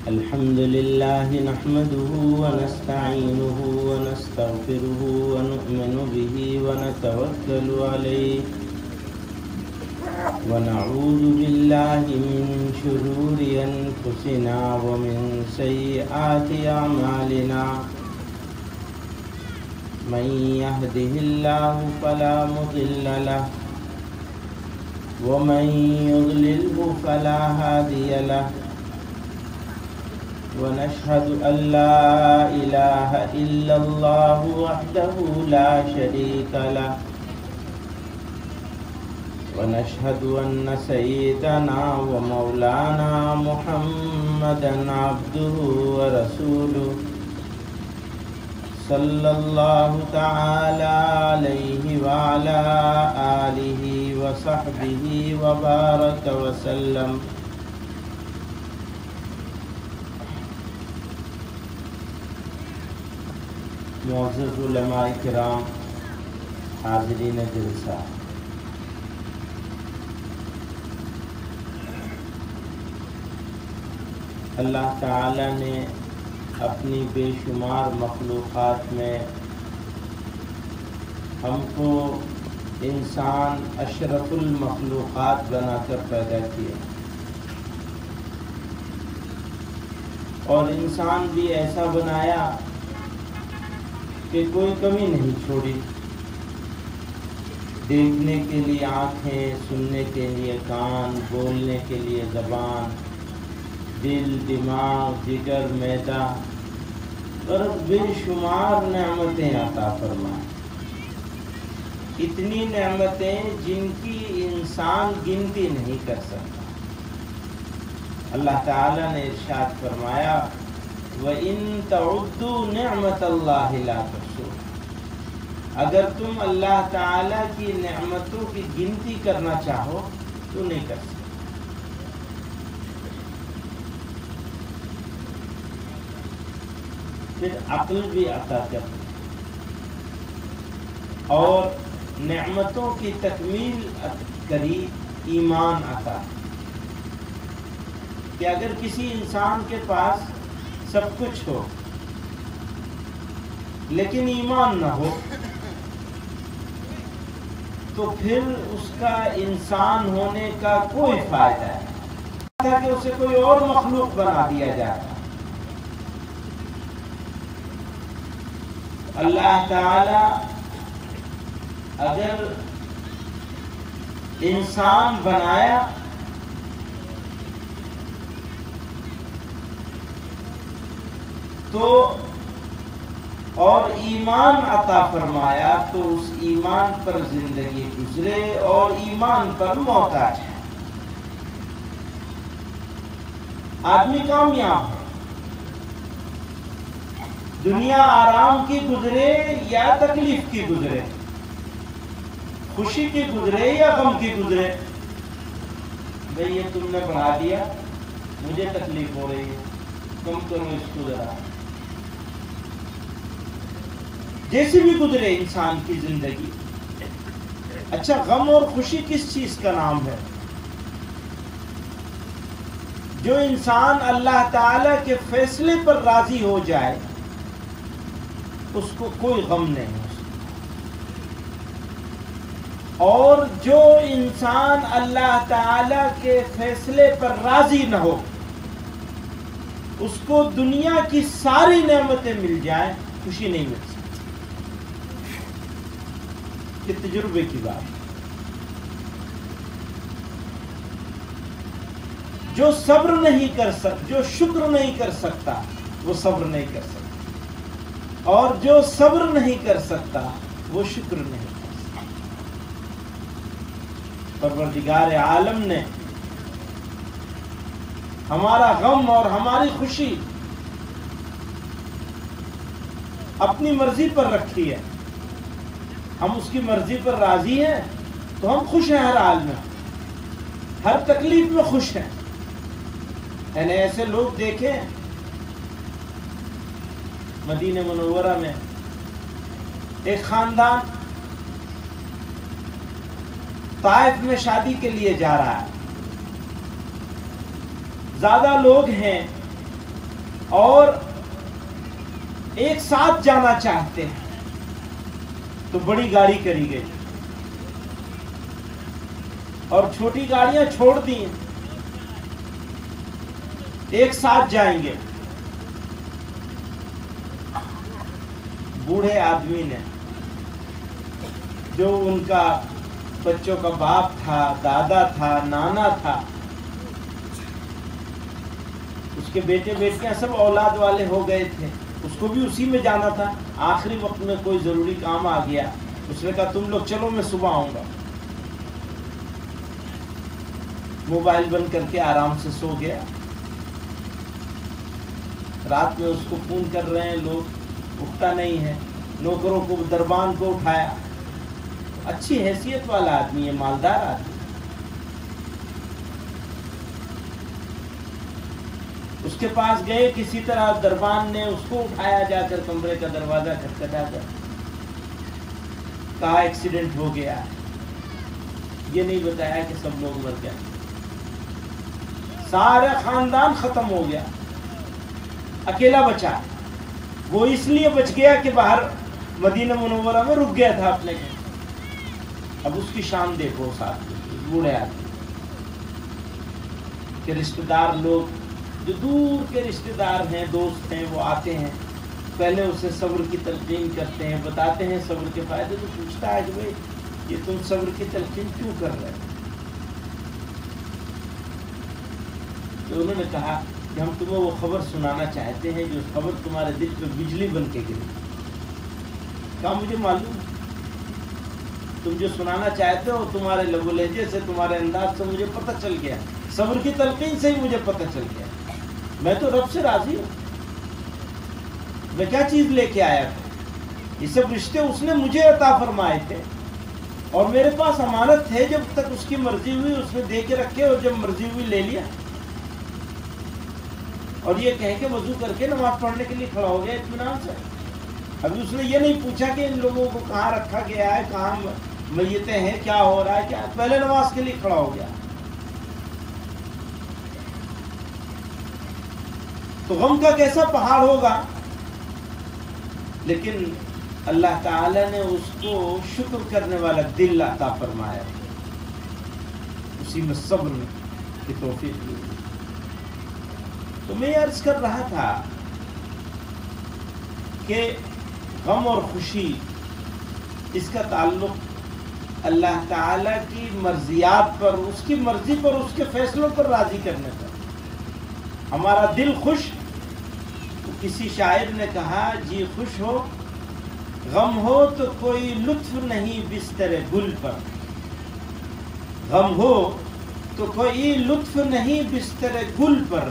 الحمد لله نحمده ونستعينه ونستغفره ونؤمن به ونتوكل عليه ونعوذ بالله من شرور أنفسنا ومن سيئات أعمالنا من يهده الله فلا مضل له ومن يضلله فلا هادي له ونشهد أن لا إله إلا الله وحده لا شريك له ونشهد أن سيدنا ومولانا محمدا عبده ورسوله صلى الله تعالى عليه وعلى آله وصحبه وبارك وسلم. معزز علماء کرام، حاضرین جلسہ، اللہ تعالی نے اپنی بے شمار مخلوقات میں ہم کو انسان اشرف المخلوقات بنا کر پیدا کیا، اور انسان بھی ایسا بنایا کہ کوئی کمی نہیں چھوڑی. دیکھنے کے لیے آنکھیں، سننے کے لیے کان، بولنے کے لیے زبان، دل، دماغ، جگر، معدہ، اور بے شمار نعمتیں عطا فرمائے. اتنی نعمتیں جن کی انسان گنتی نہیں کر سکتا. اللہ تعالیٰ نے ارشاد فرمایا وَإِن تَعُدُّوا نِعْمَةَ اللَّهِ لَا تُحْصُوهَا. اگر تم اللہ تعالیٰ کی نعمتوں کی گنتی کرنا چاہو تو نہیں کر سکتے. پھر عقل بھی عطا کرتے اور نعمتوں کی تکمیل کری ایمان عطا، کہ اگر کسی انسان کے پاس سب کچھ ہو لیکن ایمان نہ ہو تو پھر اس کا انسان ہونے کا کوئی فائدہ ہے کہ اسے کوئی اور مخلوق بنا دیا جائے. اللہ تعالی اگر انسان بنایا تو اور ایمان عطا فرمایا تو اس ایمان پر زندگی گزرے اور ایمان پر موت آ جائے. آدمی کامیاب ہے، دنیا آرام کی گزرے یا تکلیف کی گزرے، خوشی کی گزرے یا غم کی گزرے. بھئی یہ تم نے بڑھا دیا، مجھے تکلیف ہو رہی ہے، کم کرو اس کو ذرا. جیسے بھی گزرے انسان کی زندگی. اچھا، غم اور خوشی کس چیز کا نام ہے؟ جو انسان اللہ تعالی کے فیصلے پر راضی ہو جائے اس کو کوئی غم نہیں ہو سکتا، اور جو انسان اللہ تعالی کے فیصلے پر راضی نہ ہو اس کو دنیا کی ساری نعمتیں مل جائیں خوشی نہیں مل سکتی. یہ تجربے کی بات. جو صبر نہیں کر سکتا، جو شکر نہیں کر سکتا وہ صبر نہیں کر سکتا، اور جو صبر نہیں کر سکتا وہ شکر نہیں کر سکتا. پروردگار عالم نے ہمارا غم اور ہماری خوشی اپنی مرضی پر رکھی ہے. ہم اس کی مرضی پر راضی ہیں تو ہم خوش ہیں، ہر حال میں، ہر تکلیف میں خوش ہیں. یعنی ایسے لوگ دیکھیں مدینہ منورہ میں ایک خاندان طائف میں شادی کے لیے جا رہا ہے. زیادہ لوگ ہیں اور ایک ساتھ جانا چاہتے ہیں تو بڑی گاڑی کری گئی اور چھوٹی گاڑیاں چھوڑ دی ہیں، ایک ساتھ جائیں گے۔ بوڑھے آدمی نے جو ان کا بچوں کا باپ تھا، دادا تھا، نانا تھا، اس کے بیٹے بیٹیاں سب اولاد والے ہو گئے تھے، اس کو بھی اسی میں جانا تھا۔ آخری وقت میں کوئی ضروری کام آ گیا، اس نے کہا تم لوگ چلو میں صبح آؤں گا۔ موبائل بند کر کے آرام سے سو گیا۔ رات میں اس کو فون کر رہے ہیں لوگ، اٹھتا نہیں ہے۔ نوکروں کو، دربان کو اٹھایا۔ اچھی حیثیت والا آدمی ہے، مالدار آدمی۔ اس کے پاس گئے، کسی طرح دربان نے اس کو اٹھایا، جا کر کمرے کا دروازہ کھٹکھٹا کر کہا ایکسیڈنٹ ہو گیا۔ یہ نہیں بتایا کہ سب لوگ مر گئے، سارا خاندان ختم ہو گیا، اکیلا بچا۔ وہ اس لیے بچ گیا کہ باہر مدینہ منورہ میں رک گیا تھا اپنے گھر۔ اب اس کی شان دیکھو، ساتھ بوڑھے آدمی کہ رشتہ دار لوگ جو دور کے رشتہ دار ہیں، دوست ہیں، وہ آتے ہیں، پہلے اسے صبر کی تلقین کرتے ہیں، بتاتے ہیں صبر کے فائدے۔ تو پوچھتا ہے کہ بھئی یہ تم صبر کی تلقین کیوں کر رہے ہیں؟ تو انہوں نے کہا کہ ہم تمہیں وہ خبر سنانا چاہتے ہیں جو خبر تمہارے دل پہ بجلی بن کے گری۔ کہا مجھے معلوم ہے، تم جو سنانا چاہتے ہو تمہارے لب و لہجے سے، تمہارے انداز سے مجھے پتہ چل گیا، صبر کی تلقین سے ہی مجھے پتہ چل گیا۔ میں تو رب سے راضی ہوں، میں کیا چیز لے کے آیا تھا؟ یہ سب رشتے اس نے مجھے عطا فرمائے تھے اور میرے پاس امانت ہے، جب تک اس کی مرضی ہوئی اس نے دے کے رکھے اور جب مرضی ہوئی لے لیا۔ اور یہ کہہ کے وضو کر کے نماز پڑھنے کے لیے کھڑا ہو گیا اطمینان سے۔ ابھی اس نے یہ نہیں پوچھا کہ ان لوگوں کو کہاں رکھا گیا ہے، کہاں میتیں ہیں، کیا ہو رہا ہے، کیا، پہلے نماز کے لیے کھڑا ہو گیا۔ تو غم کا کیسا پہاڑ ہوگا، لیکن اللہ تعالی نے اس کو شکر کرنے والا دل عطا فرمایا، اسی میں صبر کی توفیق دی۔ تو میں عرض کر رہا تھا کہ غم اور خوشی، اس کا تعلق اللہ تعالی کی مرضیات پر، اس کی مرضی پر، اس کے فیصلوں پر راضی کرنے پر۔ ہمارا دل خوش، کسی شاعر نے کہا جی خوش ہو، غم ہو تو کوئی لطف نہیں بستر گل پر، غم ہو تو کوئی لطف نہیں بستر گل پر،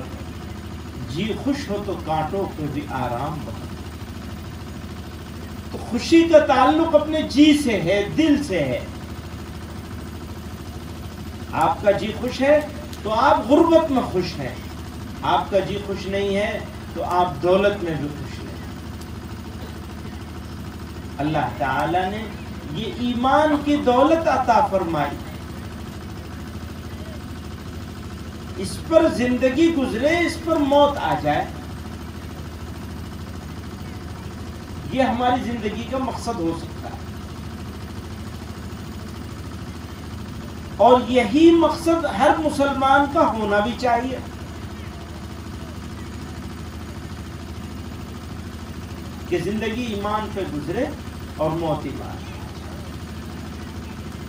جی خوش ہو تو کانٹوں پہ بھی آرام بہت۔ تو خوشی کا تعلق اپنے جی سے ہے، دل سے ہے۔ آپ کا جی خوش ہے تو آپ غربت میں خوش ہیں، آپ کا جی خوش نہیں ہے تو آپ دولت میں بھی خوش نہیں۔ اللہ تعالی نے یہ ایمان کی دولت عطا فرمائی، اس پر زندگی گزرے، اس پر موت آ جائے، یہ ہماری زندگی کا مقصد ہو سکتا ہے۔ اور یہی مقصد ہر مسلمان کا ہونا بھی چاہیے۔ کہ زندگی ایمان پہ گزرے اور موت ایمان،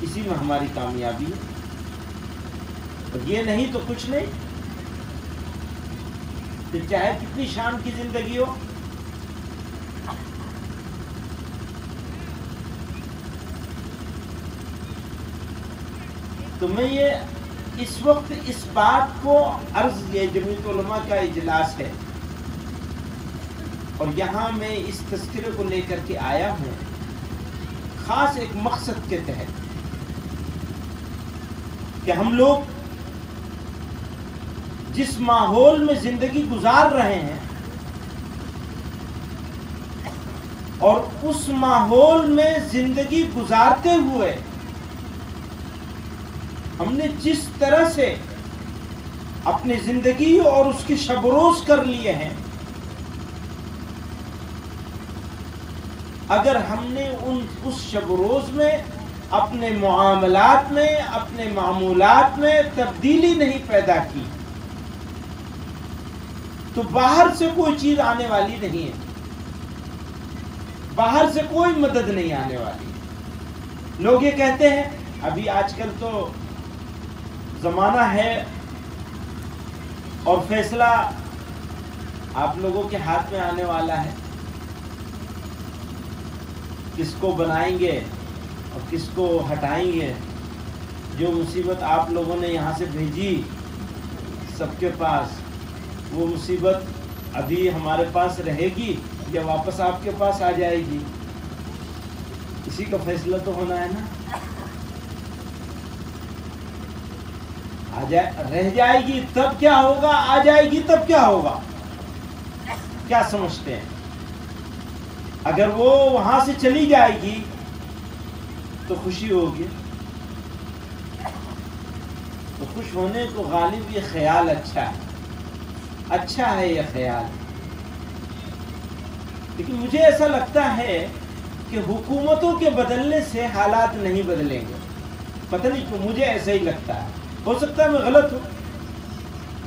اسی میں ہماری کامیابی ہے۔ اور یہ نہیں تو کچھ نہیں، پھر چاہے کتنی شان کی زندگی ہو۔ تو میں یہ اس وقت اس بات کو عرض، یہ جمعیت علماء کا اجلاس ہے اور یہاں میں اس تذکرے کو لے کر کے آیا ہوں خاص ایک مقصد کے تحت، کہ ہم لوگ جس ماحول میں زندگی گزار رہے ہیں اور اس ماحول میں زندگی گزارتے ہوئے ہم نے جس طرح سے اپنی زندگی اور اس کے شب و روز کر لیے ہیں، اگر ہم نے اس شب و روز میں اپنے معاملات میں، اپنے معمولات میں تبدیلی نہیں پیدا کی تو باہر سے کوئی چیز آنے والی نہیں ہے، باہر سے کوئی مدد نہیں آنے والی ہے۔ لوگ یہ کہتے ہیں، ابھی آج کل تو زمانہ ہے اور فیصلہ آپ لوگوں کے ہاتھ میں آنے والا ہے، کس کو بنائیں گے اور کس کو ہٹائیں گے۔ جو مصیبت آپ لوگوں نے یہاں سے بھیجی سب کے پاس، وہ مصیبت ابھی ہمارے پاس رہے گی یا واپس آپ کے پاس آ جائے گی؟ اسی کا فیصلہ تو ہونا ہے نا۔ رہ جائے گی تب کیا ہوگا، آ جائے گی تب کیا ہوگا؟ کیا سمجھتے ہیں؟ اگر وہ وہاں سے چلی جائے گی تو خوشی ہوگی، تو خوش ہونے کو غالب یہ خیال اچھا ہے، اچھا ہے یہ خیال، لیکن مجھے ایسا لگتا ہے کہ حکومتوں کے بدلنے سے حالات نہیں بدلیں گے۔ پتہ نہیں کیوں مجھے ایسا ہی لگتا ہے، ہو سکتا ہے میں غلط ہوں۔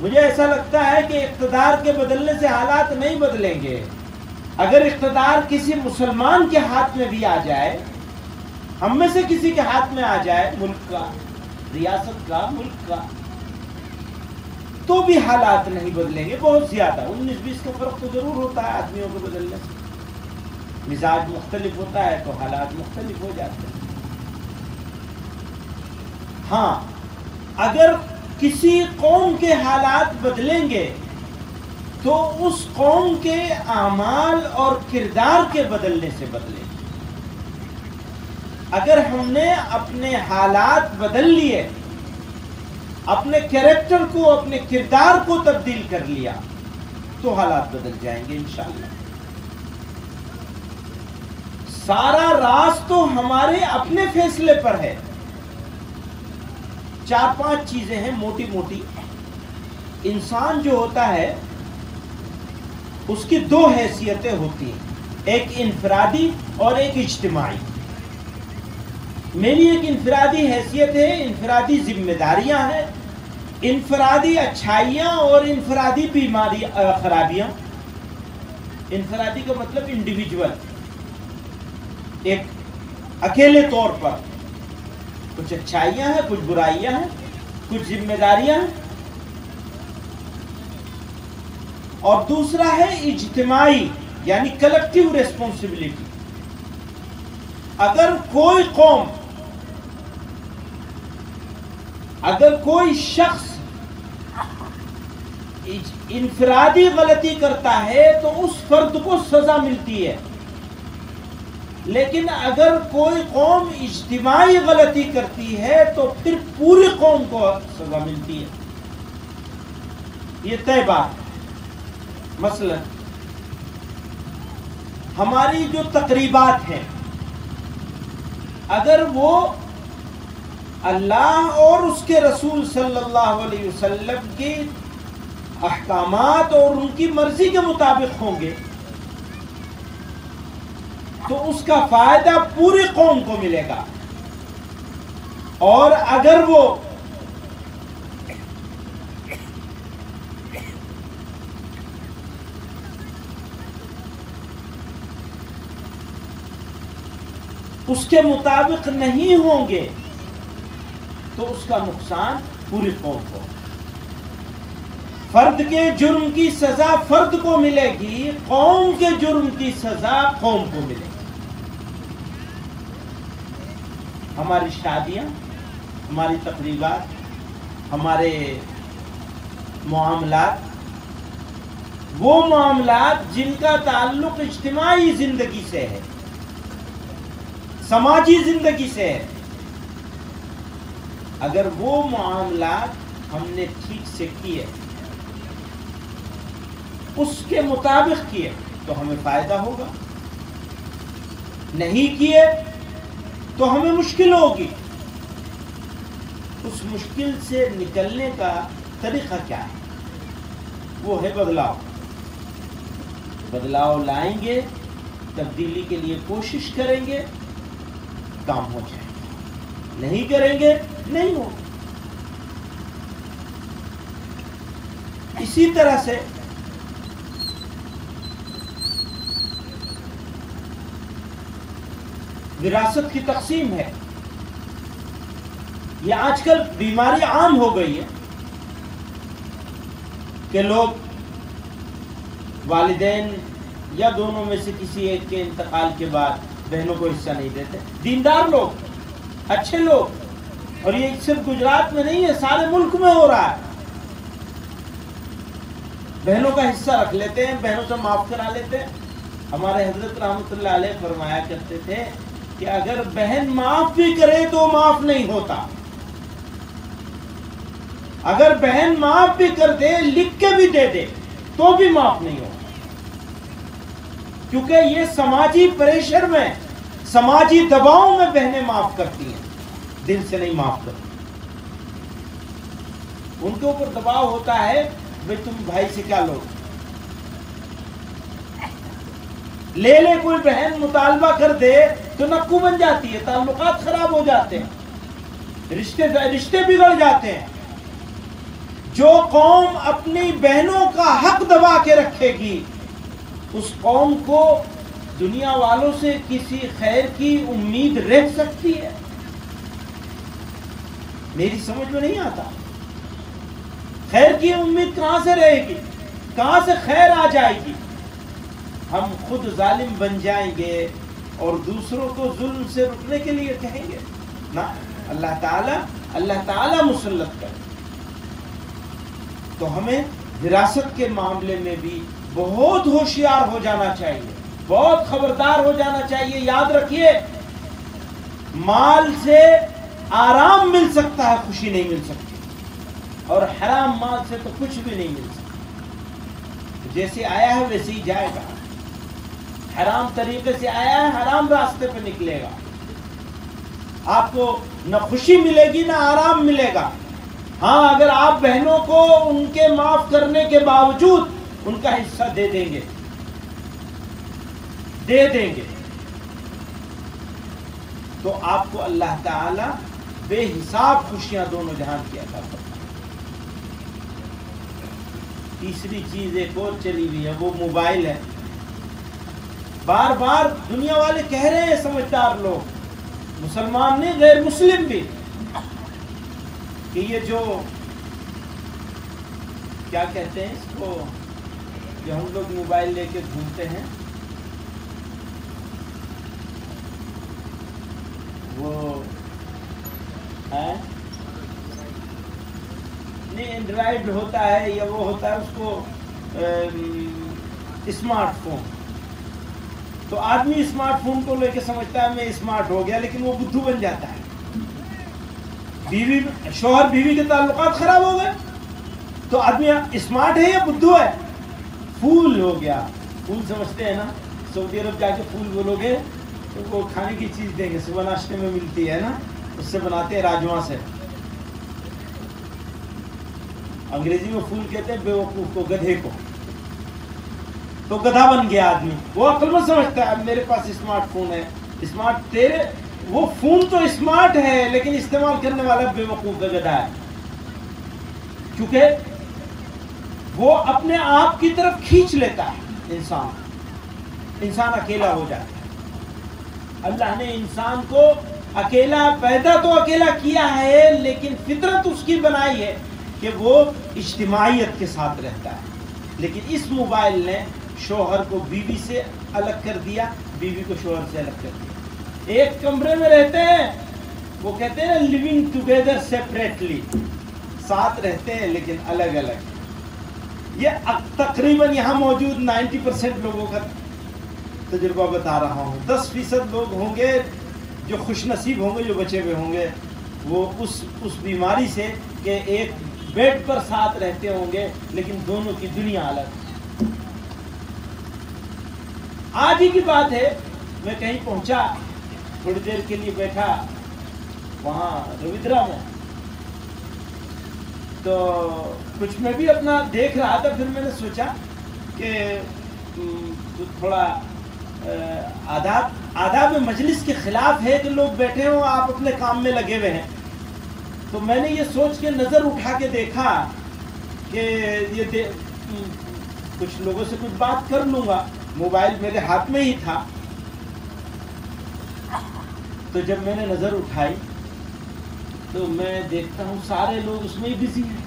مجھے ایسا لگتا ہے کہ اقتدار کے بدلنے سے حالات نہیں بدلیں گے۔ اگر اقتدار کسی مسلمان کے ہاتھ میں بھی آ جائے، ہم میں سے کسی کے ہاتھ میں آ جائے، ملک کا، ریاست کا، ملک کا، تو بھی حالات نہیں بدلیں گے بہت زیادہ۔ 19-20 کا فرق تو ضرور ہوتا ہے آدمیوں کو بدلنے سے، مزاج مختلف ہوتا ہے تو حالات مختلف ہو جاتے ہیں۔ ہاں، اگر کسی قوم کے حالات بدلیں گے تو اس قوم کے اعمال اور کردار کے بدلنے سے بدلیں گے۔ اگر ہم نے اپنے حالات بدل لیے، اپنے کیریکٹر کو، اپنے کردار کو تبدیل کر لیا تو حالات بدل جائیں گے انشاءاللہ۔ سارا راز تو ہمارے اپنے فیصلے پر ہے۔ 4-5 چیزیں ہیں موٹی موٹی۔ انسان جو ہوتا ہے اس کی 2 حیثیتیں ہوتی ہیں، ایک انفرادی اور ایک اجتماعی۔ میری ایک انفرادی حیثیت ہے، انفرادی ذمہ داریاں ہیں، انفرادی اچھائیاں اور انفرادی خرابیاں۔ انفرادی کا مطلب انڈیویجول، ایک اکیلے طور پر کچھ اچھائیاں ہیں، کچھ برائیاں ہیں، کچھ ذمہ داریاں ہیں۔ اور دوسرا ہے اجتماعی، یعنی کلیکٹیو ریسپانسبلٹی۔ اگر کوئی قوم، اگر کوئی شخص انفرادی غلطی کرتا ہے تو اس فرد کو سزا ملتی ہے، لیکن اگر کوئی قوم اجتماعی غلطی کرتی ہے تو پھر پوری قوم کو سزا ملتی ہے۔ یہ طے بات ہے۔ مثلا ہماری جو تقریبات ہیں، اگر وہ اللہ اور اس کے رسول صلی اللہ علیہ وسلم کے احکامات اور ان کی مرضی کے مطابق ہوں گے تو اس کا فائدہ پوری قوم کو ملے گا، اور اگر وہ اس کے مطابق نہیں ہوں گے تو اس کا نقصان پوری قوم کو۔ فرد کے جرم کی سزا فرد کو ملے گی، قوم کے جرم کی سزا قوم کو ملے گی۔ ہماری شادیاں، ہماری تقریبات، ہمارے معاملات، وہ معاملات جن کا تعلق اجتماعی زندگی سے ہے، سماجی زندگی سے ہے، اگر وہ معاملات ہم نے ٹھیک سے کیے، اس کے مطابق کیے تو ہمیں فائدہ ہوگا، نہیں کیے تو ہمیں مشکل ہوگی۔ اس مشکل سے نکلنے کا طریقہ کیا ہے؟ وہ ہے بدلاؤ. بدلاؤ لائیں گے، تبدیلی کے لیے کوشش کریں گے، کام ہو جائے گا. نہیں کریں گے نہیں ہوگا. اسی طرح سے وراثت کی تقسیم ہے. یہ آج کل بیماری عام ہو گئی ہے کہ لوگ والدین یا دونوں میں سے کسی ایک کے انتقال کے بعد بہنوں کو حصہ نہیں دیتے. دیندار لوگ، اچھے لوگ، اور یہ صرف گجرات میں نہیں ہے، سارے ملک میں ہو رہا ہے. بہنوں کا حصہ رکھ لیتے ہیں، بہنوں سے معاف کرا لیتے ہیں. ہمارے حضرت رحمۃ اللہ علیہ فرمایا کرتے تھے کہ اگر بہن معاف بھی کرے تو معاف نہیں ہوتا. اگر بہن معاف بھی کر دے، لکھ کے بھی دے دے، تو بھی معاف نہیں ہوتا. کیونکہ یہ سماجی پریشر میں، سماجی دباؤ میں بہنیں معاف کرتی ہیں، دل سے نہیں معاف کرتی. ان کے اوپر دباؤ ہوتا ہے، بھئی تم بھائی سے کیا لو. لے کوئی بہن مطالبہ کر دے تو نکو بن جاتی ہے، تعلقات خراب ہو جاتے ہیں، رشتے بگڑ جاتے ہیں. جو قوم اپنی بہنوں کا حق دبا کے رکھے گی، اس قوم کو دنیا والوں سے کسی خیر کی امید رہ سکتی ہے؟ میری سمجھ میں نہیں آتا. خیر کی امید کہاں سے رہے گی؟ کہاں سے خیر آ جائے گی؟ ہم خود ظالم بن جائیں گے اور دوسروں کو ظلم سے رکنے کے لیے کہیں گے نا. اللہ تعالی مسلط کرے. تو ہمیں وراثت کے معاملے میں بھی بہت ہوشیار ہو جانا چاہیے، بہت خبردار ہو جانا چاہیے. یاد رکھیے، مال سے آرام مل سکتا ہے، خوشی نہیں مل سکتی. اور حرام مال سے تو کچھ بھی نہیں مل سکتا. جیسے آیا ہے ویسے ہی جائے گا. حرام طریقے سے آیا ہے، حرام راستے پہ نکلے گا. آپ کو نہ خوشی ملے گی نہ آرام ملے گا. ہاں، اگر آپ بہنوں کو ان کے معاف کرنے کے باوجود ان کا حصہ دے دیں گے تو آپ کو اللہ تعالی بے حساب خوشیاں دونوں جہان کی عطا کرتا ہے. تیسری چیز ایک اور چلی ہوئی ہے، وہ موبائل ہے. بار بار دنیا والے کہہ رہے ہیں، سمجھدار لوگ، مسلمان نہیں غیر مسلم بھی، کہ یہ جو کیا کہتے ہیں اس کو، جو ہم لوگ موبائل لے کے گھومتے ہیں، وہ نہیں اینڈرائڈ ہوتا ہے یا وہ ہوتا ہے اس کو اسمارٹ فون. تو آدمی اسمارٹ فون کو لے کے سمجھتا ہے میں اسمارٹ ہو گیا، لیکن وہ بدھو بن جاتا ہے. شوہر بیوی کے تعلقات خراب ہو گئے تو آدمی اسمارٹ ہے یا بدھو ہے؟ پھول ہو گیا. پھول سمجھتے ہیں نا، سعودی عرب جا کے پھول بولو گے تو وہ کھانے کی چیز دیں گے، صبح ناشتے میں ملتی ہے نا، اس سے بناتے ہیں راجما سے. انگریزی میں پھول کہتے ہیں بے وقوف کو، گدھے کو. تو گدھا بن گیا آدمی. وہ عقل مند سمجھتا ہے میرے پاس اسمارٹ فون ہے. اسمارٹ تیرے، وہ فون تو اسمارٹ ہے لیکن استعمال کرنے والا بے وقوف کا گدھا ہے. کیونکہ وہ اپنے آپ کی طرف کھینچ لیتا ہے انسان اکیلا ہو جاتا ہے. اللہ نے انسان کو اکیلا پیدا تو اکیلا کیا ہے، لیکن فطرت اس کی بنائی ہے کہ وہ اجتماعیت کے ساتھ رہتا ہے. لیکن اس موبائل نے شوہر کو بیوی سے الگ کر دیا، بیوی کو شوہر سے الگ کر دیا. ایک کمرے میں رہتے ہیں، وہ کہتے ہیں لیونگ ٹوگیدر سیپریٹلی، ساتھ رہتے ہیں لیکن الگ الگ. یہ تقریباً یہاں موجود 90% لوگوں کا تجربہ بتا رہا ہوں. 10% لوگ ہوں گے جو خوش نصیب ہوں گے، جو بچے ہوئے ہوں گے، وہ اس بیماری سے کہ ایک بیڈ پر ساتھ رہتے ہوں گے لیکن دونوں کی دنیا الگ. آج ہی کی بات ہے، میں کہیں پہنچا، تھوڑی دیر کے لیے بیٹھا وہاں رویدرا میں، تو کچھ میں بھی اپنا دیکھ رہا تھا، پھر میں نے سوچا کہ تھوڑا آداب مجلس کے خلاف ہے کہ لوگ بیٹھے ہوں، آپ اپنے کام میں لگے ہوئے ہیں. تو میں نے یہ سوچ کے نظر اٹھا کے دیکھا کہ یہ کچھ لوگوں سے کچھ بات کر لوں گا. موبائل میرے ہاتھ میں ہی تھا. تو جب میں نے نظر اٹھائی تو میں دیکھتا ہوں سارے لوگ اس میں ہی بزی ہیں.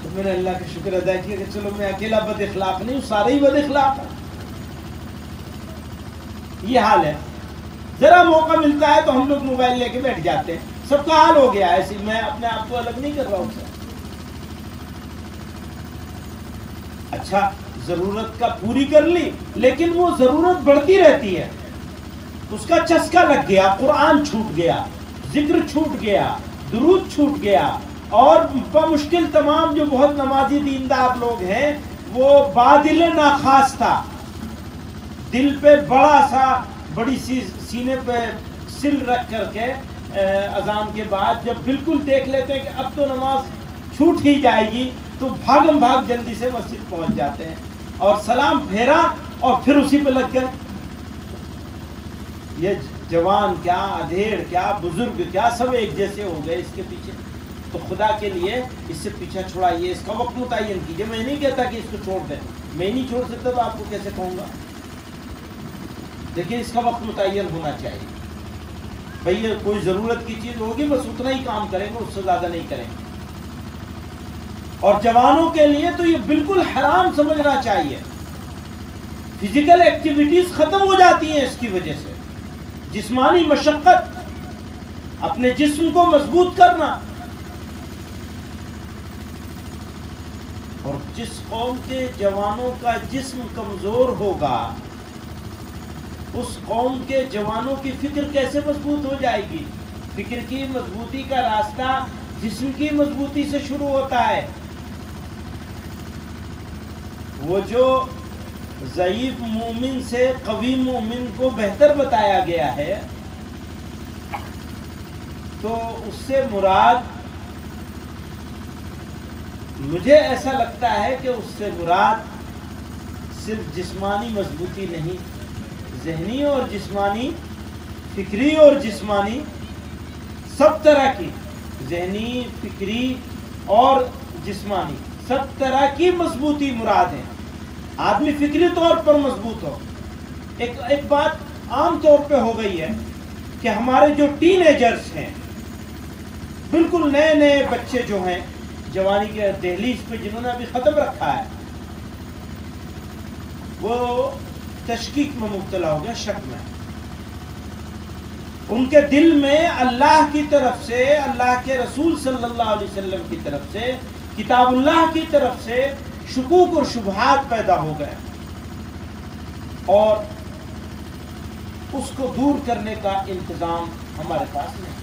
تو میں نے اللہ کا شکر ادا کیا کہ چلو میں اکیلا بد اخلاق نہیں ہوں، سارے ہی بد اخلاق ہیں. یہ حال ہے. ذرا موقع ملتا ہے تو ہم لوگ موبائل لے کے بیٹھ جاتے ہیں. سب کا حال ہو گیا ہے ایسی، میں اپنے آپ کو الگ نہیں کر رہا ہوں. اچھا ضرورت کا پوری کر لی، لیکن وہ ضرورت بڑھتی رہتی ہے. اس کا چسکا لگ گیا، قرآن چھوٹ گیا، ذکر چھوٹ گیا، درود چھوٹ گیا، اور بمشکل تمام جو بہت نمازی دیندار لوگ ہیں وہ بادل ناخواستہ دل پہ بڑی سی سینے پہ سل رکھ کر کے اذان کے بعد جب بالکل دیکھ لیتے ہیں کہ اب تو نماز چھوٹ ہی جائے گی تو بھاگم بھاگ جلدی سے مسجد پہنچ جاتے ہیں اور سلام پھیرا اور پھر اسی پہ لگ گئے. یہ جوان کیا، ادھیڑ کیا، بزرگ کیا، سب ایک جیسے ہو گئے اس کے پیچھے. تو خدا کے لیے اس سے پیچھا چھڑائیے، اس کا وقت متعین کیجیے. میں نہیں کہتا کہ اس کو چھوڑ دیں، میں نہیں چھوڑ سکتا تو آپ کو کیسے کہوں گا. دیکھیے اس کا وقت متعین ہونا چاہیے. بھئی یہ کوئی ضرورت کی چیز ہوگی بس اتنا ہی کام کریں گے، اس سے زیادہ نہیں کریں گے. اور جوانوں کے لیے تو یہ بالکل حرام سمجھنا چاہیے. فزیکل ایکٹیویٹیز ختم ہو جاتی ہیں اس کی وجہ سے. جسمانی مشقت، اپنے جسم کو مضبوط کرنا. اور جس قوم کے جوانوں کا جسم کمزور ہوگا اس قوم کے جوانوں کی فکر کیسے مضبوط ہو جائے گی؟ فکر کی مضبوطی کا راستہ جسم کی مضبوطی سے شروع ہوتا ہے. وہ جو ضعیف مومن سے قوی مومن کو بہتر بتایا گیا ہے تو اس سے مراد، مجھے ایسا لگتا ہے کہ اس سے مراد صرف جسمانی مضبوطی نہیں، ذہنی اور جسمانی، فکری اور جسمانی، سب طرح کی ذہنی، فکری اور جسمانی سب طرح کی مضبوطی مراد ہے. آدمی فکری طور پر مضبوط ہو. ایک بات عام طور پہ ہو گئی ہے کہ ہمارے جو ٹین ایجرز ہیں، بالکل نئے نئے بچے جو ہیں جوانی کے دہلیز پہ جنہوں نے ابھی ختم رکھا ہے، وہ تشکیک میں مبتلا ہو گیا، شک میں. ان کے دل میں اللہ کی طرف سے، اللہ کے رسول صلی اللہ علیہ وسلم کی طرف سے، کتاب اللہ کی طرف سے شکوک اور شبہات پیدا ہو گئے، اور اس کو دور کرنے کا انتظام ہمارے پاس نہیں.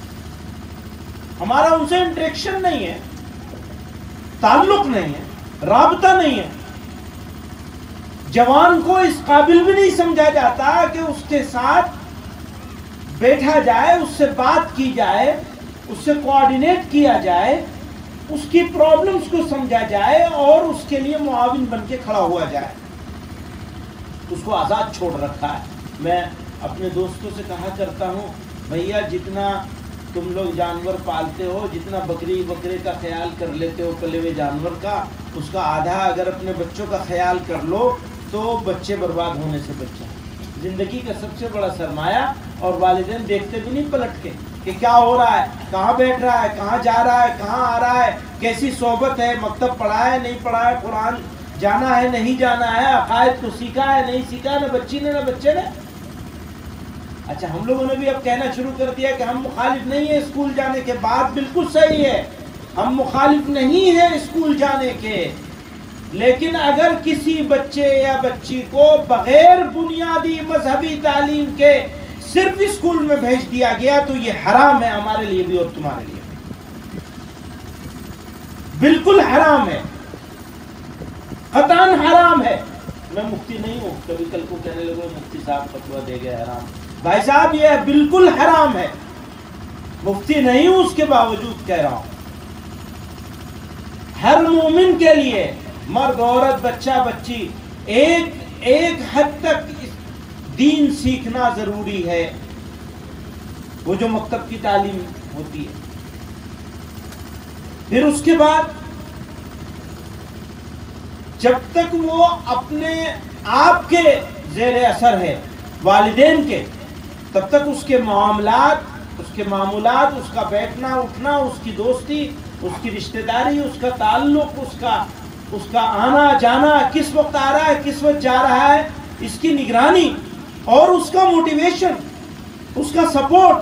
ہمارا ان سے انٹریکشن نہیں ہے، تعلق نہیں ہے، رابطہ نہیں ہے. جوان کو اس قابل بھی نہیں سمجھا جاتا کہ اس کے ساتھ بیٹھا جائے، اس سے بات کی جائے، اس سے کوآرڈینیٹ کیا جائے، اس کی پرابلمز کو سمجھا جائے اور اس کے لیے معاون بن کے کھڑا ہوا جائے. اس کو آزاد چھوڑ رکھا ہے. میں اپنے دوستوں سے کہا کرتا ہوں، بھیا جتنا تم لوگ جانور پالتے ہو، جتنا بکرے کا خیال کر لیتے ہو پلے ہوئے جانور کا، اس کا آدھا اگر اپنے بچوں کا خیال کر لو تو بچے برباد ہونے سے بچ جائیں. زندگی کا سب سے بڑا سرمایہ، اور والدین دیکھتے بھی نہیں پلٹ کے کہ کیا ہو رہا ہے، کہاں بیٹھ رہا ہے، کہاں جا رہا ہے، کہاں آ رہا ہے، کیسی صحبت ہے، مکتب پڑھا ہے نہیں پڑھا ہے، قرآن جانا ہے نہیں جانا ہے، عقائد کو سیکھا ہے نہیں سیکھا، نہ بچی نے نہ بچے نے. اچھا ہم لوگوں نے بھی اب کہنا شروع کر دیا کہ ہم مخالف نہیں ہیں اسکول جانے کے. بعد بالکل صحیح ہے، ہم مخالف نہیں ہیں اسکول جانے کے، لیکن اگر کسی بچے یا بچی کو بغیر بنیادی مذہبی تعلیم کے صرف اسکول میں بھیج دیا گیا تو یہ حرام ہے، ہمارے لیے بھی اور تمہارے لیے بھی بالکل حرام ہے، قطعاً حرام ہے. میں مفتی نہیں ہوں، کبھی کل کو کہنے لگے مفتی صاحب فتویٰ دے گئے حرام. بھائی صاحب یہ بالکل حرام ہے، مفتی نہیں ہوں اس کے باوجود کہہ رہا ہوں. ہر مومن کے لیے مرد عورت بچہ بچی ایک حد تک دین سیکھنا ضروری ہے، وہ جو مکتب کی تعلیم ہوتی ہے۔ پھر اس کے بعد جب تک وہ اپنے آپ کے زیر اثر ہے والدین کے، تب تک اس کے معاملات، اس کا بیٹھنا اٹھنا، اس کی دوستی، اس کی رشتہ داری، اس کا تعلق، اس کا آنا جانا، کس وقت آ رہا ہے کس وقت جا رہا ہے، اس کی نگرانی اور اس کا موٹیویشن، اس کا سپورٹ،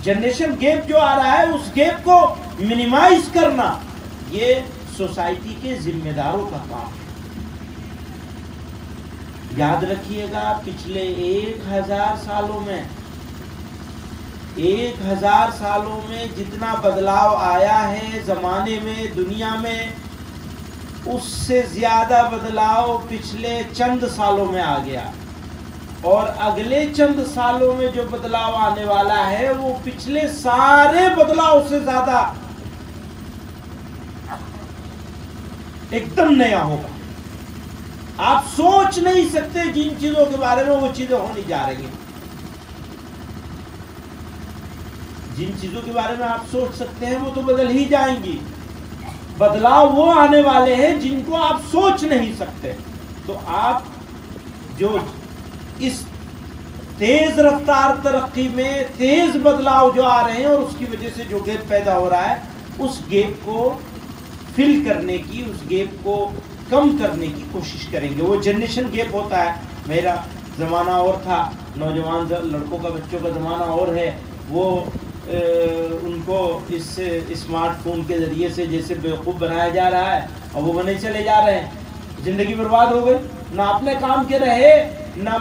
جنریشن گیپ جو آ رہا ہے اس گیپ کو منیمائز کرنا، یہ سوسائٹی کے ذمہ داروں کا کام ہے۔ یاد رکھیے گا پچھلے 1000 سالوں میں جتنا بدلاؤ آیا ہے زمانے میں، دنیا میں، اس سے زیادہ بدلاؤ پچھلے چند سالوں میں آ گیا، اور اگلے چند سالوں میں جو بدلاؤ آنے والا ہے وہ پچھلے سارے بدلاؤ سے زیادہ ایک دم نیا ہوگا۔ آپ سوچ نہیں سکتے جن چیزوں کے بارے میں وہ چیزیں ہونی جا رہی ہیں۔ جن چیزوں کے بارے میں آپ سوچ سکتے ہیں وہ تو بدل ہی جائیں گی، بدلاؤ وہ آنے والے ہیں جن کو آپ سوچ نہیں سکتے۔ تو آپ جو اس تیز رفتار ترقی میں تیز بدلاؤ جو آ رہے ہیں اور اس کی وجہ سے جو گیپ پیدا ہو رہا ہے، اس گیپ کو فل کرنے کی، اس گیپ کو کم کرنے کی کوشش کریں گے۔ وہ جنریشن گیپ ہوتا ہے، میرا زمانہ اور تھا، نوجوان لڑکوں کا بچوں کا زمانہ اور ہے، وہ ان کو اس اسمارٹ فون کے ذریعے سے جیسے بیوقوف بنایا جا رہا ہے اور وہ بنے چلے جا رہے ہیں، زندگی برباد ہو گئی، نہ اپنے کام کے رہے، نہ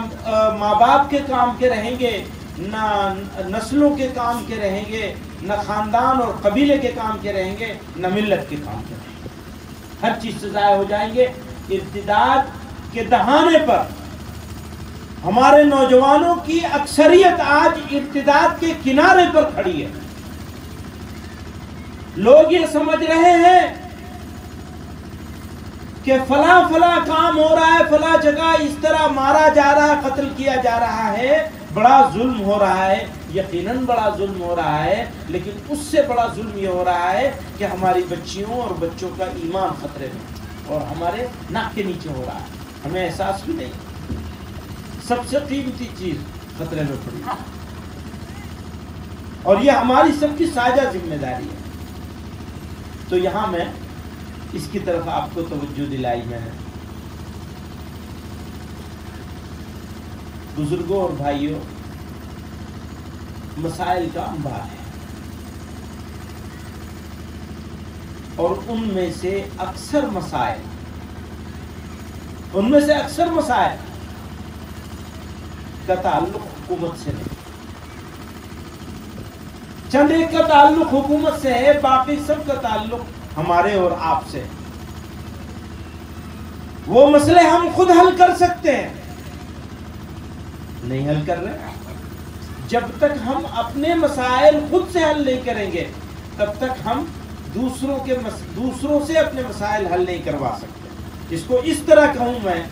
ماں باپ کے کام کے رہیں گے، نہ نسلوں کے کام کے رہیں گے، نہ خاندان اور قبیلے کے کام کے رہیں گے، نہ ملت کے کام کے رہیں گے، ہر چیز سے ضائع ہو جائیں گے۔ ارتداد کے دہانے پر ہمارے نوجوانوں کی اکثریت آج ارتداد کے کنارے پر کھڑی ہے۔ لوگ یہ سمجھ رہے ہیں کہ فلاں کام ہو رہا ہے، فلاں جگہ اس طرح مارا جا رہا ہے، قتل کیا جا رہا ہے، بڑا ظلم ہو رہا ہے۔ یقیناً بڑا ظلم ہو رہا ہے، لیکن اس سے بڑا ظلم یہ ہو رہا ہے کہ ہماری بچیوں اور بچوں کا ایمان خطرے میں اور ہمارے ناک کے نیچے ہو رہا ہے، ہمیں احساس بھی نہیں۔ سب سے قیمتی چیز خطرے میں پڑی ہے، اور یہ ہماری سب کی ساجھا ذمہ داری ہے۔ تو یہاں میں اس کی طرف آپ کو توجہ دلائی میں نے۔ بزرگوں اور بھائیوں، مسائل کا انبار ہے، اور ان میں سے اکثر مسائل کا تعلق حکومت سے نہیں، چند ایک کا تعلق حکومت سے ہے، باقی سب کا تعلق ہمارے اور آپ سے۔ وہ مسئلے ہم خود حل کر سکتے ہیں، نہیں حل کر رہے۔ جب تک ہم اپنے مسائل خود سے حل نہیں کریں گے، تب تک ہم دوسروں سے اپنے مسائل حل نہیں کروا سکتے۔ اس کو اس طرح کہوں میں،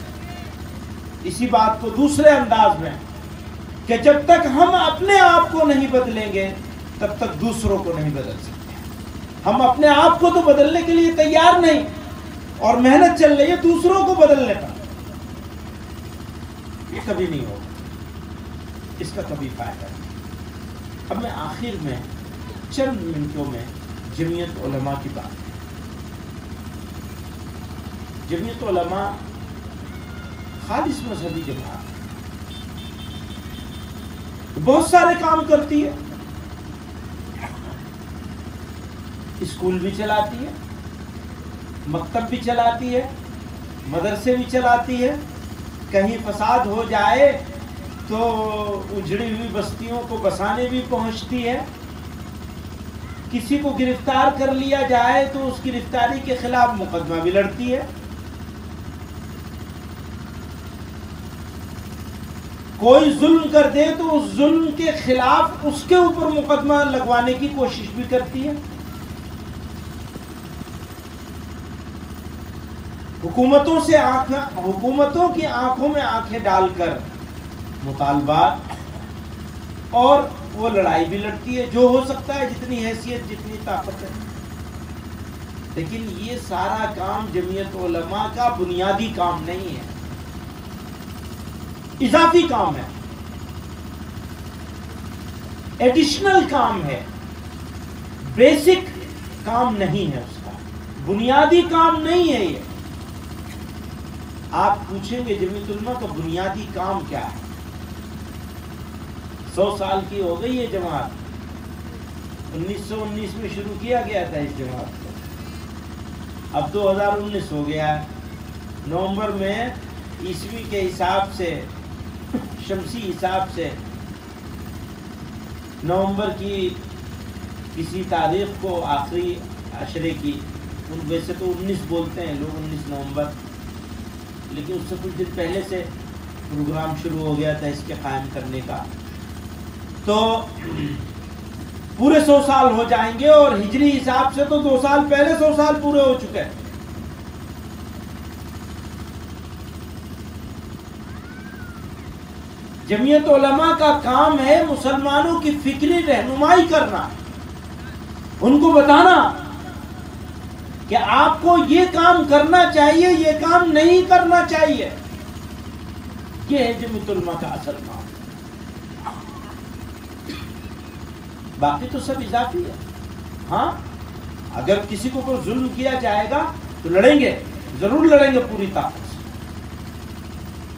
اسی بات کو دوسرے انداز میں، کہ جب تک ہم اپنے آپ کو نہیں بدلیں گے تب تک دوسروں کو نہیں بدل سکتے۔ ہم اپنے آپ کو تو بدلنے کے لیے تیار نہیں، اور محنت چل رہی ہے دوسروں کو بدلنے پر، یہ کبھی نہیں ہوگا، اس کا کبھی فائدہ نہیں۔ اب میں آخر میں چند منٹوں میں جمعیت علماء کی بات ہے۔ جمعیت علماء خالص مذہبی جماعت بہت سارے کام کرتی ہے، اسکول بھی چلاتی ہے، مکتب بھی چلاتی ہے، مدرسے بھی چلاتی ہے، کہیں فساد ہو جائے تو اجڑی ہوئی بستیوں کو بسانے بھی پہنچتی ہے، کسی کو گرفتار کر لیا جائے تو اس گرفتاری کے خلاف مقدمہ بھی لڑتی ہے، کوئی ظلم کر دے تو اس ظلم کے خلاف اس کے اوپر مقدمہ لگوانے کی کوشش بھی کرتی ہے۔ حکومتوں کی آنکھوں میں آنکھیں ڈال کر مطالبات، اور وہ لڑائی بھی لڑتی ہے جو ہو سکتا ہے، جتنی حیثیت جتنی طاقت ہے. لیکن یہ سارا کام جمعیت علماء کا بنیادی کام نہیں ہے، اضافی کام ہے، ایڈیشنل کام ہے، بیسک کام نہیں ہے، اس کا بنیادی کام نہیں ہے. یہ آپ پوچھیں گے جمعیت علماء کا بنیادی کام کیا ہے؟ 100 سال کی ہو گئی یہ جماعت، 1919 میں شروع کیا گیا تھا اس جماعت کو، اب 2019 ہو گیا ہے. نومبر میں عیسوی کے حساب سے، شمسی حساب سے نومبر کی کسی تاریخ کو، آخری عشرے کی، ویسے تو 19 بولتے ہیں لوگ، 19 نومبر، لیکن اس سے کچھ دن پہلے سے پروگرام شروع ہو گیا تھا اس کے قائم کرنے کا. تو پورے 100 سال ہو جائیں گے، اور ہجری حساب سے تو 2 سال پہلے 100 سال پورے ہو چکے ہیں. جمعیت علماء کا کام ہے مسلمانوں کی فکری رہنمائی کرنا، ان کو بتانا کہ آپ کو یہ کام کرنا چاہیے، یہ کام نہیں کرنا چاہیے. یہ ہے جمعیت علماء کا اصل کام. باقی تو سب اضافی ہے. ہاں، اگر کسی کو کوئی ظلم کیا جائے گا تو لڑیں گے، ضرور لڑیں گے پوری طاقت سے.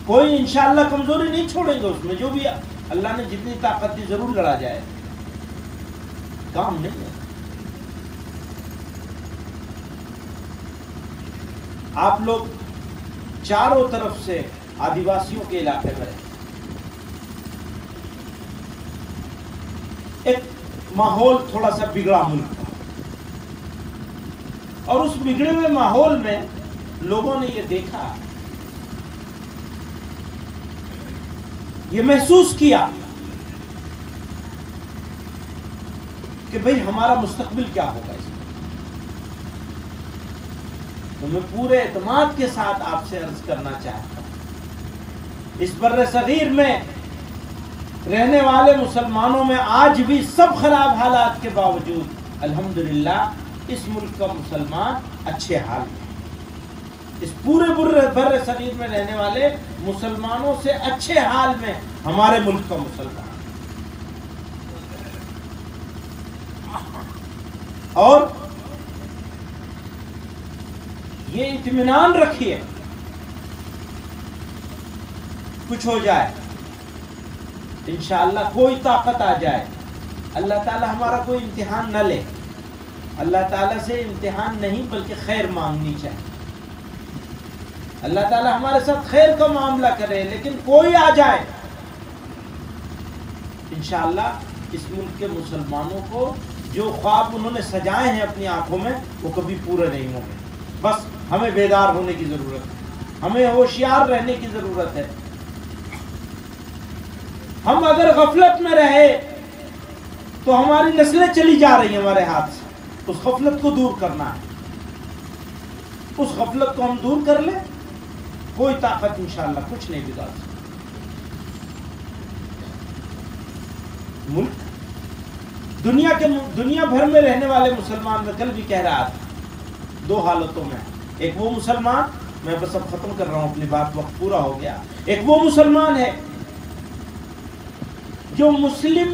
کوئی انشاءاللہ کمزوری نہیں چھوڑیں گے اس میں، جو بھی اللہ نے جتنی طاقت دی ضرور لڑا جائے. کام نہیں ہے. آپ لوگ چاروں طرف سے آدیواسیوں کے علاقے میں رہتے، ایک ماحول تھوڑا سا بگڑا ملک تھا، اور اس بگڑے ہوئے ماحول میں لوگوں نے یہ دیکھا، یہ محسوس کیا کہ بھئی ہمارا مستقبل کیا ہوگا اس میں. تو میں پورے اعتماد کے ساتھ آپ سے عرض کرنا چاہتا ہوں، اس بر صغیر میں رہنے والے مسلمانوں میں آج بھی سب خراب حالات کے باوجود الحمدللہ اس ملک کا مسلمان اچھے حال میں، اس پورے بر صغیر میں رہنے والے مسلمانوں سے اچھے حال میں ہمارے ملک کا مسلمان. اور یہ اطمینان رکھیے، کچھ ہو جائے انشاءاللہ، کوئی طاقت آ جائے، اللہ تعالی ہمارا کوئی امتحان نہ لے. اللہ تعالیٰ سے امتحان نہیں بلکہ خیر مانگنی چاہیے. اللہ تعالیٰ ہمارے ساتھ خیر کا معاملہ کرے، لیکن کوئی آ جائے انشاءاللہ اس ملک کے مسلمانوں کو جو خواب انہوں نے سجائے ہیں اپنی آنکھوں میں وہ کبھی پورے نہیں ہوں گے. بس ہمیں بیدار ہونے کی ضرورت ہے، ہمیں ہوشیار رہنے کی ضرورت ہے. ہم اگر غفلت میں رہے تو ہماری نسلیں چلی جا رہی ہیں ہمارے ہاتھ سے. اس غفلت کو دور کرنا ہے. اس غفلت کو ہم دور کر لیں، کوئی طاقت انشاءاللہ کچھ نہیں بگاڑ سکتی. ملک دنیا بھر میں رہنے والے مسلمان، میں کل بھی کہہ رہا تھا، 2 حالتوں میں. ایک وہ مسلمان، میں بس اب ختم کر رہا ہوں اپنی بات، وقت پورا ہو گیا. ایک وہ مسلمان ہے جو مسلم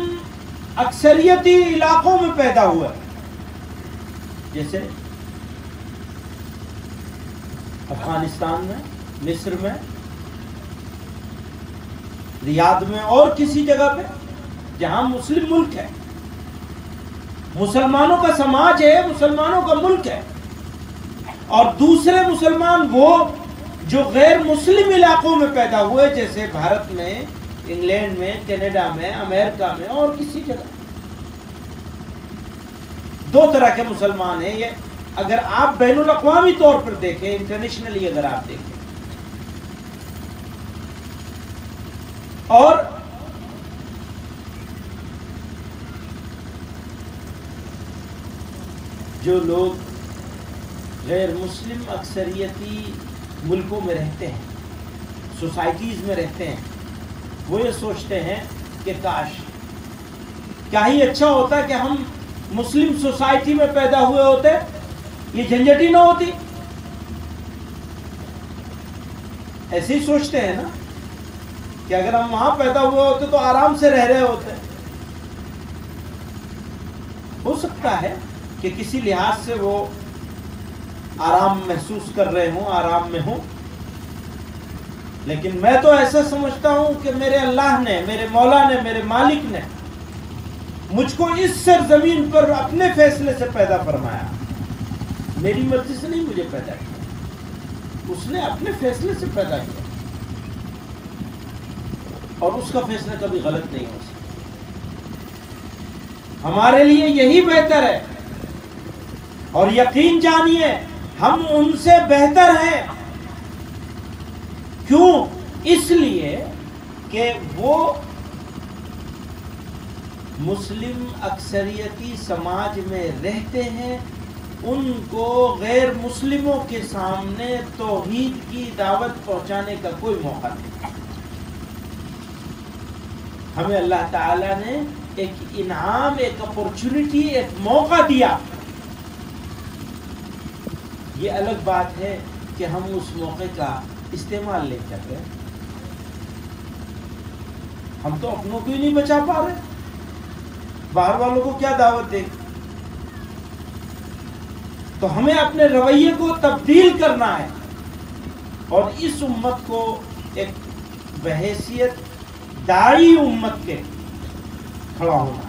اکثریتی علاقوں میں پیدا ہوا ہے، جیسے افغانستان میں، مصر میں، ریاض میں، اور کسی جگہ پہ جہاں مسلم ملک ہے، مسلمانوں کا سماج ہے، مسلمانوں کا ملک ہے. اور دوسرے مسلمان وہ جو غیر مسلم علاقوں میں پیدا ہوئے، جیسے بھارت میں، انگلینڈ میں، کینیڈا میں، امریکہ میں، اور کسی جگہ. 2 طرح کے مسلمان ہیں یہ. اگر آپ بین الاقوامی طور پر دیکھیں، انٹرنیشنلی اگر آپ دیکھیں، اور جو لوگ غیر مسلم اکثریتی ملکوں میں رہتے ہیں، سوسائٹیز میں رہتے ہیں، وہ یہ سوچتے ہیں کہ کاش کیا ہی اچھا ہوتا کہ ہم مسلم سوسائٹی میں پیدا ہوئے ہوتے، یہ جھنجٹ ہی نہ ہوتی. ایسے ہی سوچتے ہیں نا کہ اگر ہم وہاں پیدا ہوئے ہوتے تو آرام سے رہ رہے ہوتے. ہو سکتا ہے کہ کسی لحاظ سے وہ آرام محسوس کر رہے ہوں، آرام میں ہوں، لیکن میں تو ایسا سمجھتا ہوں کہ میرے اللہ نے، میرے مولا نے، میرے مالک نے مجھ کو اس سرزمین پر اپنے فیصلے سے پیدا فرمایا. میری مرضی سے نہیں مجھے پیدا کیا، اس نے اپنے فیصلے سے پیدا کیا، اور اس کا فیصلہ کبھی غلط نہیں ہو سکتا. ہمارے لیے یہی بہتر ہے، اور یقین جانیے ہم ان سے بہتر ہیں. کیوں؟ اس لیے کہ وہ مسلم اکثریتی سماج میں رہتے ہیں، ان کو غیر مسلموں کے سامنے توحید کی دعوت پہنچانے کا کوئی موقع نہیں. ہمیں اللہ تعالیٰ نے ایک انعام، ایک اپورچونٹی، ایک موقع دیا. یہ الگ بات ہے کہ ہم اس موقع کا استعمال نہیں کر رہے. ہم تو اپنوں کو ہی نہیں بچا پا رہے، باہر والوں کو کیا دعوت دیں. تو ہمیں اپنے رویے کو تبدیل کرنا ہے، اور اس امت کو ایک بحیثیت داعی امت کے کھڑا ہونا ہے.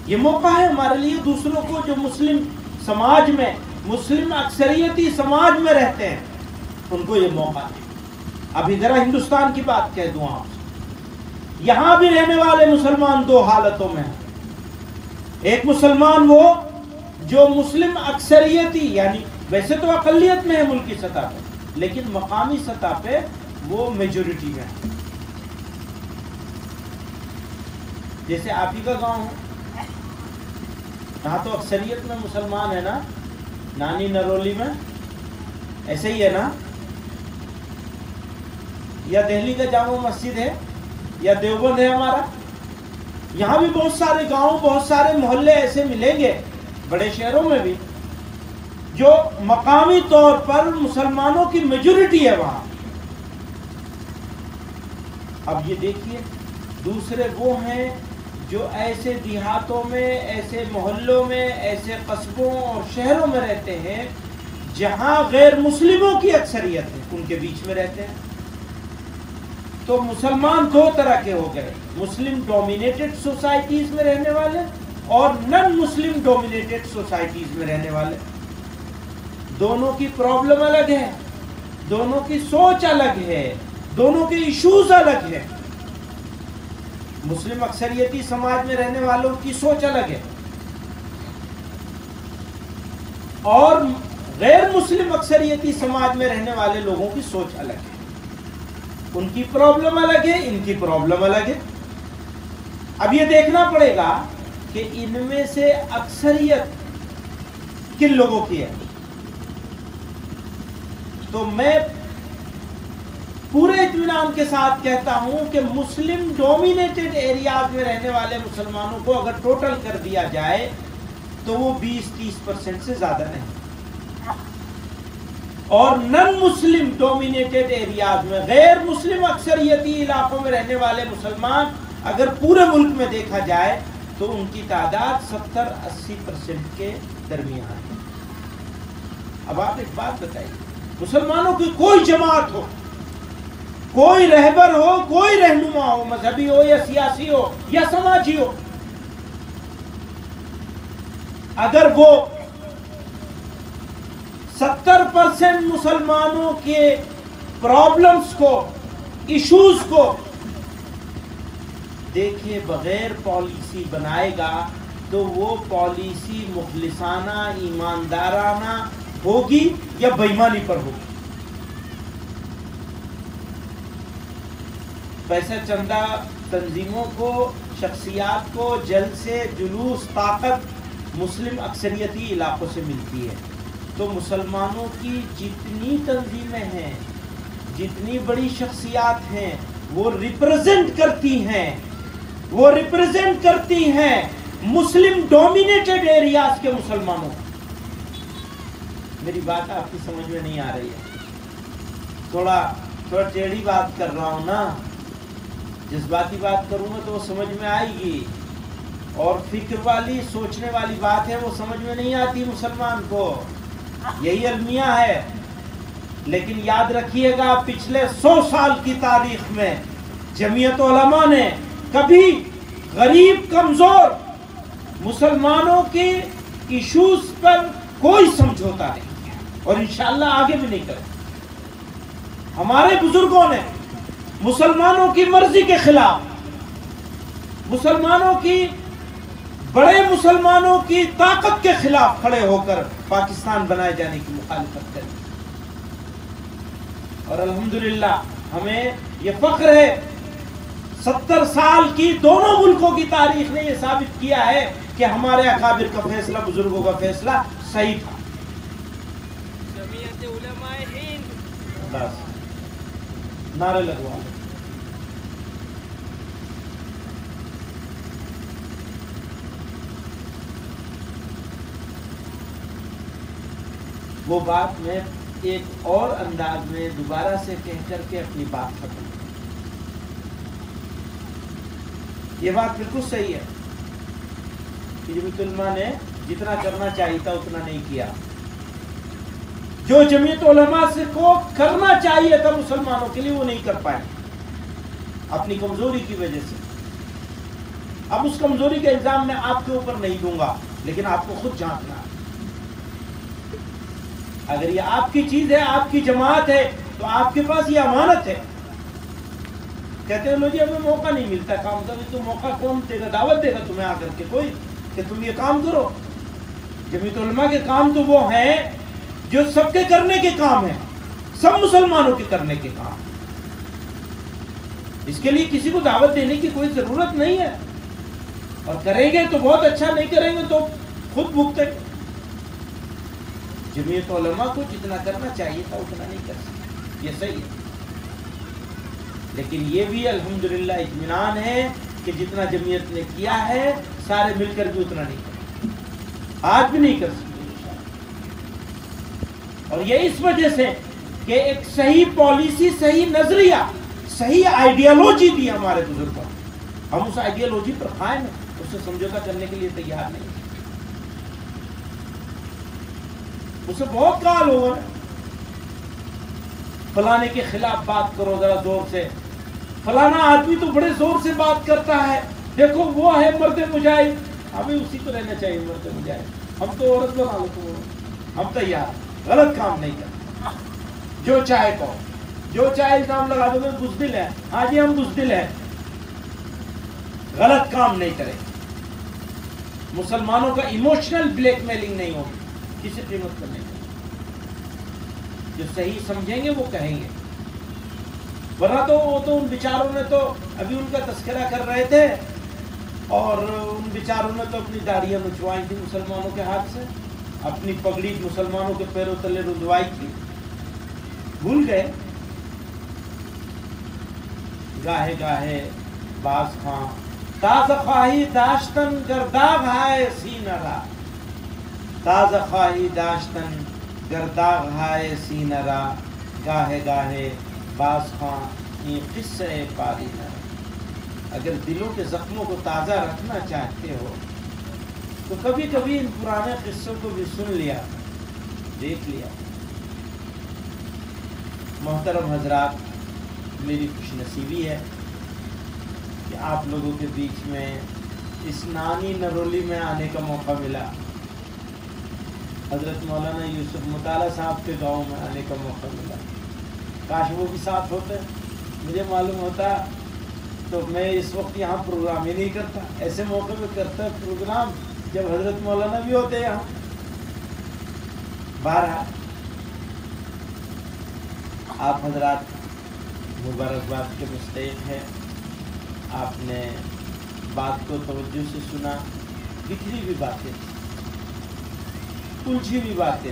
یہ موقع ہے ہمارے لیے دوسروں کو جو مسلم سماج میں، مسلم اکثریتی سماج میں رہتے ہیں، ان کو یہ موقع ہے. ابھی ذرا ہندوستان کی بات کہہ دوں آپ سے، یہاں بھی رہنے والے مسلمان دو حالتوں میں ہیں. ایک مسلمان وہ جو مسلم اکثریتی، یعنی ویسے تو اقلیت میں ہے ملکی سطح پہ، لیکن مقامی سطح پہ وہ میجورٹی میں ہے. جیسے آپ ہی کا گاؤں ہے، یہاں تو اکثریت میں مسلمان ہے نا، نانی نرولی میں ایسے ہی ہے نا، یا دہلی کا جامع مسجد ہے، یا دیوبند ہے ہمارا. یہاں بھی بہت سارے گاؤں، بہت سارے محلے ایسے ملیں گے بڑے شہروں میں بھی، جو مقامی طور پر مسلمانوں کی میجورٹی ہے وہاں. اب یہ دیکھیے دوسرے وہ ہیں جو ایسے دیہاتوں میں، ایسے محلوں میں، ایسے قصبوں اور شہروں میں رہتے ہیں جہاں غیر مسلموں کی اکثریت ہے، ان کے بیچ میں رہتے ہیں. تو مسلمان دو طرح کے ہو گئے، مسلم ڈومینیٹڈ سوسائٹیز میں رہنے والے اور نن مسلم ڈومینیٹڈ سوسائٹیز میں رہنے والے. دونوں کی پرابلم الگ ہے، دونوں کی سوچ الگ ہے، دونوں کے ایشوز الگ ہیں. مسلم اکثریتی سماج میں رہنے والوں کی سوچ الگ ہے، اور غیر مسلم اکثریتی سماج میں رہنے والے لوگوں کی سوچ الگ ہے. ان کی پرابلم الگ ہے، ان کی پرابلم الگ ہے. اب یہ دیکھنا پڑے گا کہ ان میں سے اکثریت کن لوگوں کی ہے. تو میں پورے اطمینان کے ساتھ کہتا ہوں کہ مسلم ڈومینیٹڈ ایریاز میں رہنے والے مسلمانوں کو اگر ٹوٹل کر دیا جائے تو وہ 20-30% سے زیادہ نہیں. اور نن مسلم ڈومینیٹڈ ایریاز میں، غیر مسلم اکثریتی علاقوں میں رہنے والے مسلمان اگر پورے ملک میں دیکھا جائے تو ان کی تعداد 70-80% کے درمیان ہے. اب آپ ایک بات بتائیے، مسلمانوں کی کوئی جماعت ہو، کوئی رہبر ہو، کوئی رہنما ہو، مذہبی ہو یا سیاسی ہو یا سماجی ہو، اگر وہ 70% مسلمانوں کے پرابلمز کو، ایشوز کو دیکھے بغیر پالیسی بنائے گا تو وہ پالیسی مخلصانہ، ایماندارانہ ہوگی یا بےایمانی پر ہوگی. پیسہ چندہ تنظیموں کو، شخصیات کو جلد سے جلوس، طاقت مسلم اکثریتی علاقوں سے ملتی ہے. تو مسلمانوں کی جتنی تنظیمیں ہیں، جتنی بڑی شخصیات ہیں، وہ ریپرزینٹ کرتی ہیں مسلم ڈومینیٹڈ ایریاز کے مسلمانوں. میری بات آپ کی سمجھ میں نہیں آ رہی ہے؟ تھوڑا ٹیڑھی بات کر رہا ہوں نا. جذباتی بات کروں گا تو وہ سمجھ میں آئے گی، اور فکر والی سوچنے والی بات ہے وہ سمجھ میں نہیں آتی مسلمان کو. یہی المیہ ہے. لیکن یاد رکھیے گا پچھلے 100 سال کی تاریخ میں جمعیت علماء نے کبھی غریب کمزور مسلمانوں کے ایشوز پر کوئی سمجھوتا نہیں کیا، اور انشاءاللہ آگے بھی نہیں کرے. ہمارے بزرگوں نے مسلمانوں کی مرضی کے خلاف، بڑے مسلمانوں کی طاقت کے خلاف کھڑے ہو کر پاکستان بنائے جانے کی مخالفت کری. اور الحمدللہ ہمیں یہ فخر ہے، 70 سال کی دونوں ملکوں کی تاریخ نے یہ ثابت کیا ہے کہ ہمارے اکابر کا فیصلہ، بزرگوں کا فیصلہ صحیح تھا. جمعیت علماء ہند بس نعرے لگوا لو. وہ بات میں ایک اور انداز میں دوبارہ سے کہہ کر کے اپنی بات ختم کروں. یہ بات بالکل صحیح ہے کہ جمعیت علماء نے جتنا کرنا چاہیے تھا اتنا نہیں کیا. جو جمعیت علماء سے کو کرنا چاہیے تھا مسلمانوں کے لیے وہ نہیں کر پائے اپنی کمزوری کی وجہ سے. اب اس کمزوری کا الزام میں آپ کے اوپر نہیں دوں گا، لیکن آپ کو خود جانچنا ہے. اگر یہ آپ کی چیز ہے، آپ کی جماعت ہے، تو آپ کے پاس یہ امانت ہے. کہتے ہیں لو جی ہمیں موقع نہیں ملتا کام کرنے. تو موقع کون دے گا؟ دعوت دے گا تمہیں آ کر کے کوئی کہ تم یہ کام کرو؟ جمعیت علماء کے کام تو وہ ہیں جو سب کے کرنے کے کام ہیں، سب مسلمانوں کے کرنے کے کام. اس کے لیے کسی کو دعوت دینے کی کوئی ضرورت نہیں ہے. اور کریں گے تو بہت اچھا، نہیں کریں گے تو خود بھگتے. جمعیت علماء کو جتنا کرنا چاہیے تھا اتنا نہیں کر سکتے، یہ صحیح ہے. لیکن یہ بھی الحمدللہ اطمینان ہے کہ جتنا جمعیت نے کیا ہے سارے مل کر بھی اتنا نہیں کریں، آج بھی نہیں کر سکتے. اور یہ اس وجہ سے کہ ایک صحیح پالیسی، صحیح نظریہ، صحیح آئیڈیالوجی دی ہمارے بزرگوں. ہم اس آئیڈیالوجی پر قائم ہیں، اس سے سمجھوتا کرنے کے لیے تیار نہیں. اسے بہت کال ہوگا فلانے کے خلاف بات کرو ذرا زور سے. فلانا آدمی تو بڑے زور سے بات کرتا ہے، دیکھو وہ ہے مرد مجاہد. ہمیں اسی کو رہنا چاہیے، مرد مجاہد. ہم تو عورت بنا لو تو ہم تیار، غلط کام نہیں کرتے. جو چاہے کہو، جو چاہے الزام لگا دو. بزدل ہے، ہاں جی ہم بزدل ہیں. غلط کام نہیں کریں. مسلمانوں کا ایموشنل بلیک میلنگ نہیں ہوگی کسی قیمت پر نہیں. جو صحیح سمجھیں گے وہ کہیں گے، ورنہ تو وہ تو ان بیچاروں نے تو ابھی ان کا تذکرہ کر رہے تھے، اور ان بیچاروں نے تو اپنی داڑیاں مچوائی تھی مسلمانوں کے ہاتھ سے، اپنی پگڑی مسلمانوں کے پیروں تلے رندوائی تھی. بھول گئے. گاہے گاہے باز خاں تازہ خواہی داشتن گرداغ ہائے سینہ را. تازہ خواہی داشتن گرداغ ہائے سینہ را. گاہے گاہے باز خاں یہ قصے پاری نہ. اگر دلوں کے زخموں کو تازہ رکھنا چاہتے ہو تو کبھی کبھی ان پرانے قصوں کو بھی سن لیا، دیکھ لیا. محترم حضرات، میری خوش نصیبی ہے کہ آپ لوگوں کے بیچ میں اس نانی نرولی میں آنے کا موقع ملا. حضرت مولانا یوسف مطالعہ صاحب کے گاؤں میں آنے کا موقع ملا. کاش وہ بھی ساتھ ہوتے. مجھے معلوم ہوتا تو میں اس وقت یہاں پروگرام ہی نہیں کرتا. ایسے موقع میں کرتا پروگرام جب حضرت مولانا بھی ہوتے یہاں. بہرحال آپ حضرات مبارکباد کے مستحق ہیں. آپ نے بات کو توجہ سے سنا. بکھری بھی باتیں، الجھی بھی باتیں.